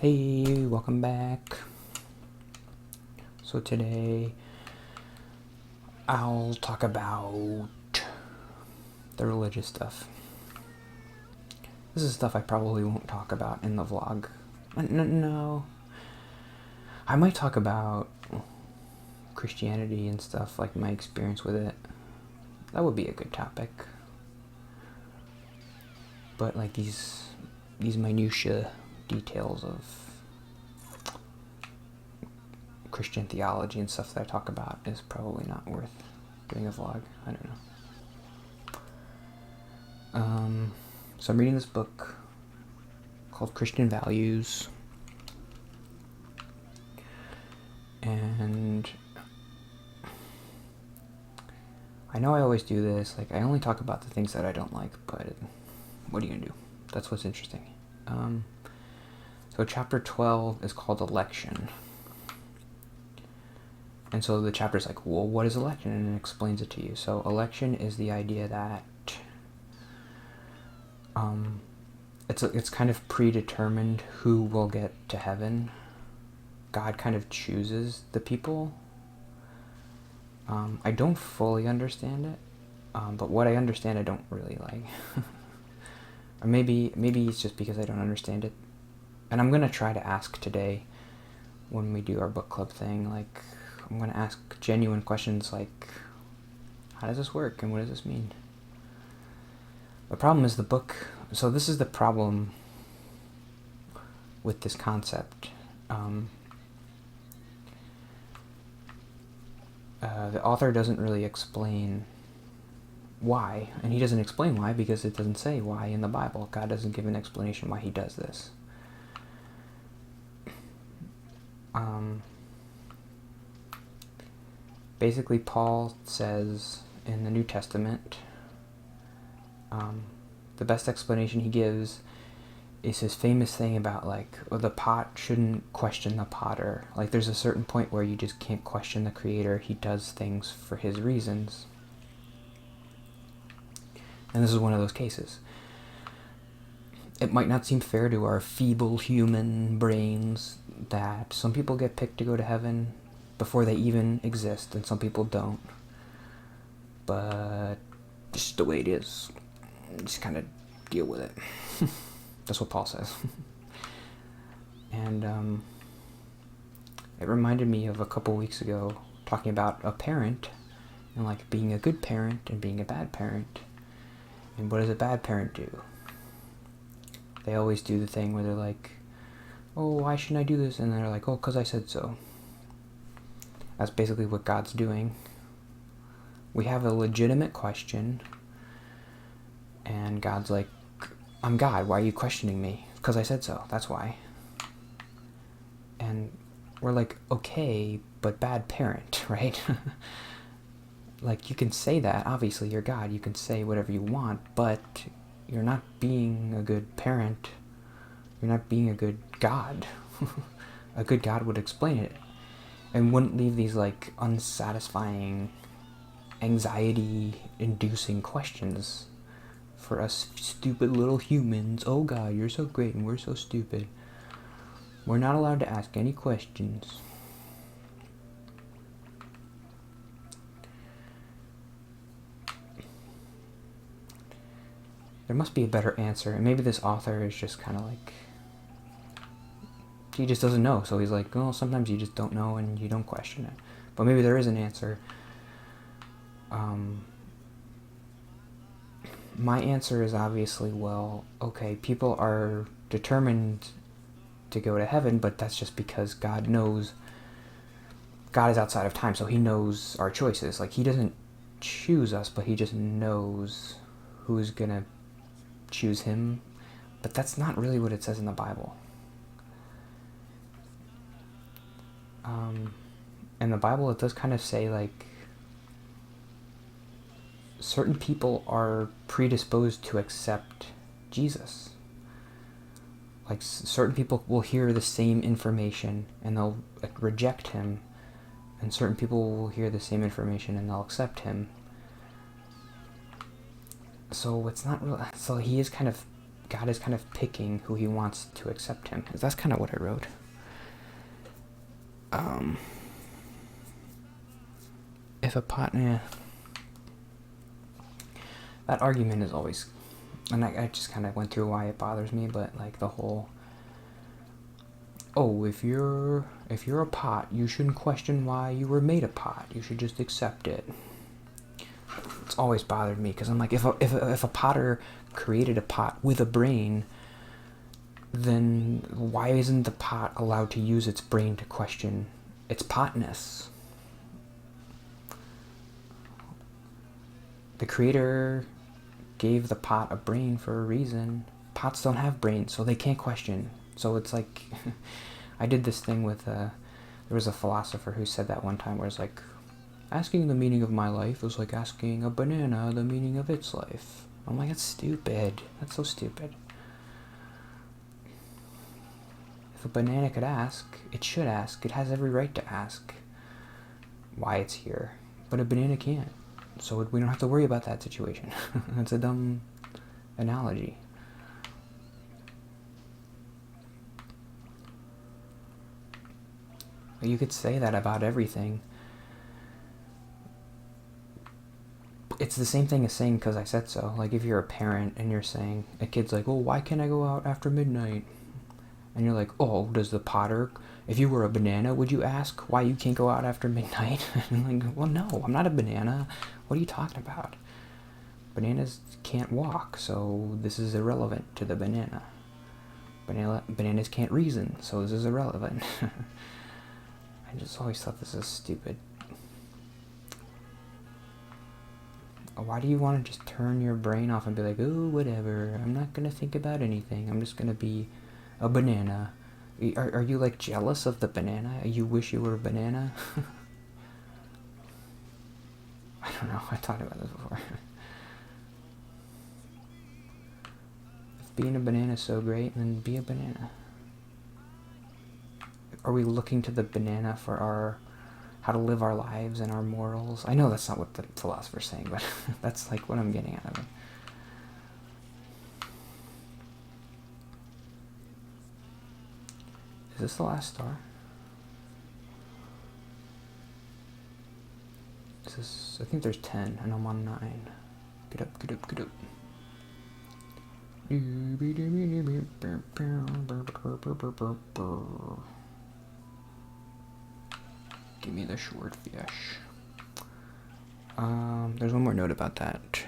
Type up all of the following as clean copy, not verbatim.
Hey, welcome back. So today I'll talk about the religious stuff. This is stuff I probably won't talk about in the vlog. No. I might talk about Christianity and stuff, like my experience with it. That would be a good topic. But like these minutiae details of Christian theology and stuff that I talk about is probably not worth doing a vlog. I don't know. So I'm reading this book called Christian Values, and I know I always do this, like I only talk about the things that I don't like, but what are you gonna do? That's what's interesting. So chapter 12 is called Election. And so the chapter's like, well, what is election? And it explains it to you. So election is the idea that it's kind of predetermined who will get to heaven. God kind of chooses the people. I don't fully understand it, but what I understand I don't really like. Or maybe it's just because I don't understand it. And I'm going to try to ask today when we do our book club thing, like, I'm going to ask genuine questions like, how does this work and what does this mean? The problem is the book, so this is the problem with this concept. The author doesn't really explain why, and he doesn't explain why because it doesn't say why in the Bible. God doesn't give an explanation why he does this. Basically, Paul says in the New Testament, the best explanation he gives is his famous thing about, like, the pot shouldn't question the potter. Like, there's a certain point where you just can't question the creator. He does things for his reasons. And this is one of those cases. It might not seem fair to our feeble human brains that some people get picked to go to heaven before they even exist, and some people don't. But just the way it is. Just kind of deal with it. That's what Paul says. And it reminded me of a couple weeks ago talking about a parent and like being a good parent and being a bad parent. And what does a bad parent do? They always do the thing where they're like, oh, why shouldn't I do this? And they're like, oh, because I said so. That's basically what God's doing. We have a legitimate question, and God's like, I'm God, why are you questioning me? Because I said so, that's why. And we're like, okay, but bad parent, right? Like, you can say that, obviously you're God, you can say whatever you want, but you're not being a good parent. You're not being a good God. A good God would explain it and wouldn't leave these, like, unsatisfying, anxiety-inducing questions for us stupid little humans. Oh God, you're so great and we're so stupid. We're not allowed to ask any questions. There must be a better answer, and maybe this author is just kind of like, he just doesn't know, so he's like, oh, sometimes you just don't know and you don't question it. But maybe there is an answer. My answer is obviously, well, okay, people are determined to go to heaven, but that's just because God knows, God is outside of time, so he knows our choices. Like, he doesn't choose us, but he just knows who's gonna choose him. But that's not really what it says in the Bible. In the Bible, it does kind of say, like, certain people are predisposed to accept Jesus. Like, certain people will hear the same information and they'll reject him, and certain people will hear the same information and they'll accept him. So it's not real. So he is kind of God is kind of picking who he wants to accept him. That's kind of what I wrote. If a pot... that argument is always... And I just kind of went through why it bothers me, but like the whole... Oh, if you're a pot, you shouldn't question why you were made a pot. You should just accept it. It's always bothered me, because I'm like, if a potter created a pot with a brain, then why isn't the pot allowed to use its brain to question its potness? The creator gave the pot a brain for a reason. Pots don't have brains, so they can't question. So it's like, I did this thing with, there was a philosopher who said that one time, where it's like, asking the meaning of my life is like asking a banana the meaning of its life. I'm like, that's stupid. That's so stupid. If a banana could ask, it should ask. It has every right to ask why it's here. But a banana can't. So we don't have to worry about that situation. That's a dumb analogy. You could say that about everything. It's the same thing as saying because I said so. Like if you're a parent and you're saying, a kid's like, oh, why can't I go out after midnight? And you're like, oh, does the potter, if you were a banana, would you ask why you can't go out after midnight? And I'm like, well, no, I'm not a banana. What are you talking about? Bananas can't walk, so this is irrelevant to the banana. Bananas can't reason, so this is irrelevant. I just always thought this is stupid. Why do you want to just turn your brain off and be like, oh, whatever, I'm not going to think about anything, I'm just going to be a banana? Are you like jealous of the banana? You wish you were a banana? I don't know, I talked about this before. If being a banana is so great, then be a banana. Are we looking to the banana for how to live our lives and our morals? I know that's not what the philosopher's saying, but that's like what I'm getting out of it. Is this the last star? Is this... I think there's 10, and I'm on 9. Get up, get up, get up. Give me the short fish. There's one more note about that.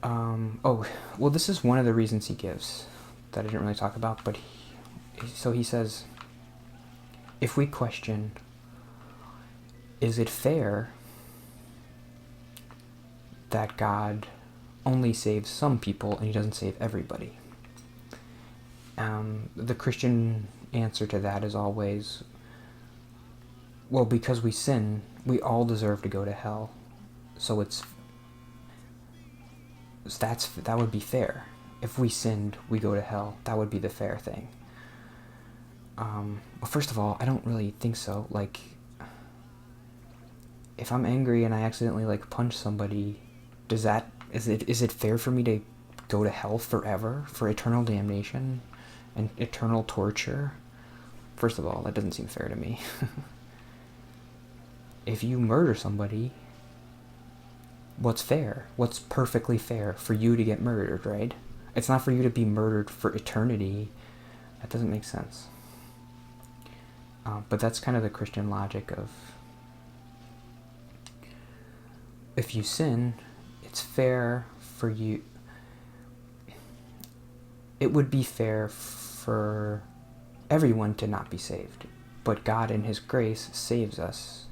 Oh, well, this is one of the reasons he gives that I didn't really talk about, but he says, if we question, is it fair that God only saves some people and he doesn't save everybody? The Christian answer to that is always, well, because we sin, we all deserve to go to hell. So that would be fair. If we sinned, we go to hell. That would be the fair thing. Well, first of all, I don't really think so. Like, if I'm angry and I accidentally like punch somebody, is it fair for me to go to hell forever, for eternal damnation and eternal torture? First of all, that doesn't seem fair to me. If you murder somebody, what's fair? What's perfectly fair? For you to get murdered, right? It's not for you to be murdered for eternity. That doesn't make sense. But that's kind of the Christian logic of, if you sin, it's fair for you. It would be fair for everyone to not be saved, but God in his grace saves us.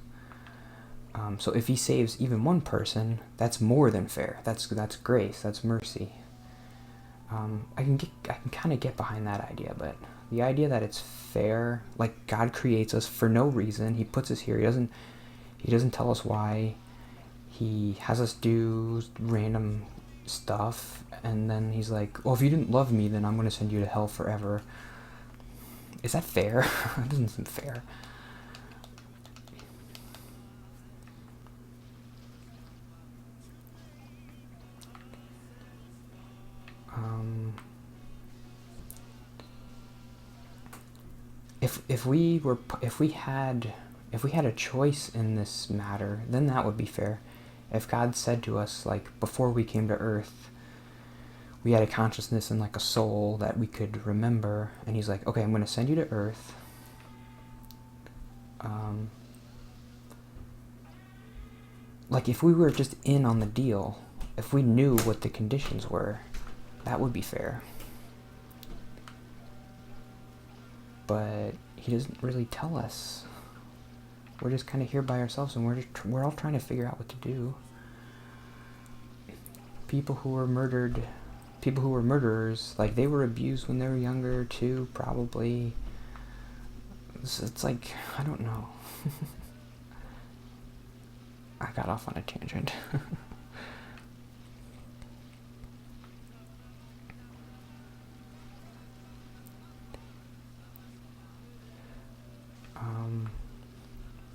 So if he saves even one person, that's more than fair. That's grace. That's mercy. I can kind of get behind that idea, but the idea that it's fair, like God creates us for no reason, he puts us here. He doesn't tell us why. He has us do random stuff, and then he's like, well, if you didn't love me, then I'm going to send you to hell forever. Is that fair? That doesn't seem fair. if we had a choice in this matter, then that would be fair. If God said to us, like, before we came to Earth, we had a consciousness and like a soul that we could remember, and he's like, okay, I'm going to send you to Earth. Like, if we were just in on the deal, if we knew what the conditions were, that would be fair. But he doesn't really tell us. We're just kind of here by ourselves, and we're all trying to figure out what to do. People who were murderers, like, they were abused when they were younger too, probably. It's like, I don't know. I got off on a tangent.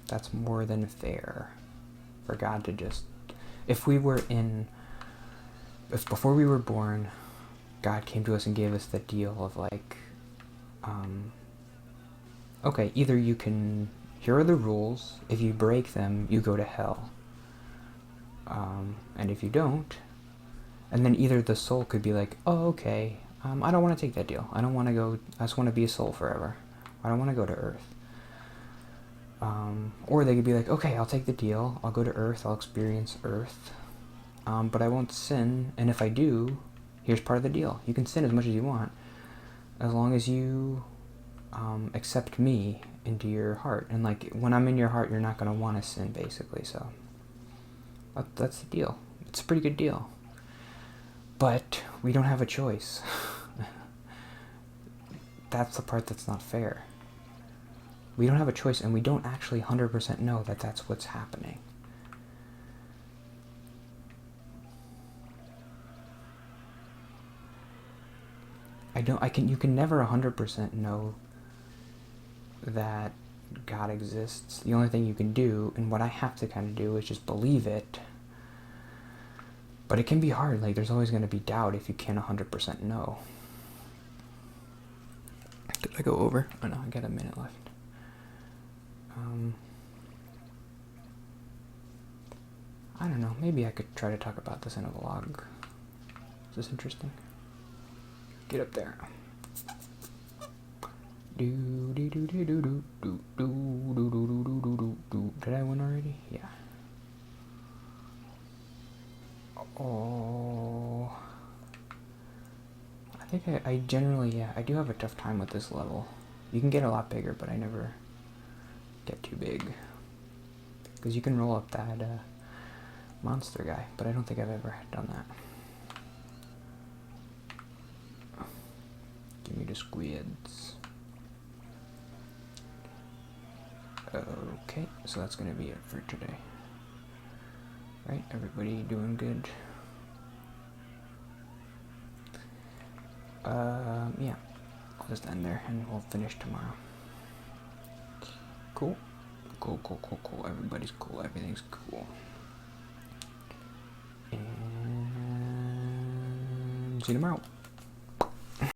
That's more than fair for God to just... If before we were born, God came to us and gave us the deal of like, okay, either you can... Here are the rules. If you break them, you go to hell. And if you don't... And then either the soul could be like, oh, okay, I don't want to take that deal. I don't want to go... I just want to be a soul forever. I don't want to go to Earth. Or they could be like, okay, I'll take the deal. I'll go to Earth. I'll experience Earth. But I won't sin. And if I do, here's part of the deal. You can sin as much as you want, as long as you accept me into your heart. And like, when I'm in your heart, you're not going to want to sin, basically. So that's the deal. It's a pretty good deal. But we don't have a choice. That's the part that's not fair. We don't have a choice, and we don't actually 100% know that that's what's happening. You can never 100% know that God exists. The only thing you can do, and what I have to kind of do, is just believe it. But it can be hard. Like, there's always going to be doubt if you can't 100% know. Did I go over? Oh no, I got a minute left. I don't know. Maybe I could try to talk about this in a vlog. Is this interesting? Get up there. Did I win already? Yeah. Oh. I think I generally, yeah, I do have a tough time with this level. You can get a lot bigger, but I never get too big. Because you can roll up that monster guy, but I don't think I've ever done that. Give me the squids. Okay, so that's gonna be it for today. Right, everybody doing good? Yeah, I'll just end there and we'll finish tomorrow. Cool? Cool. Everybody's cool, everything's cool. And see you tomorrow.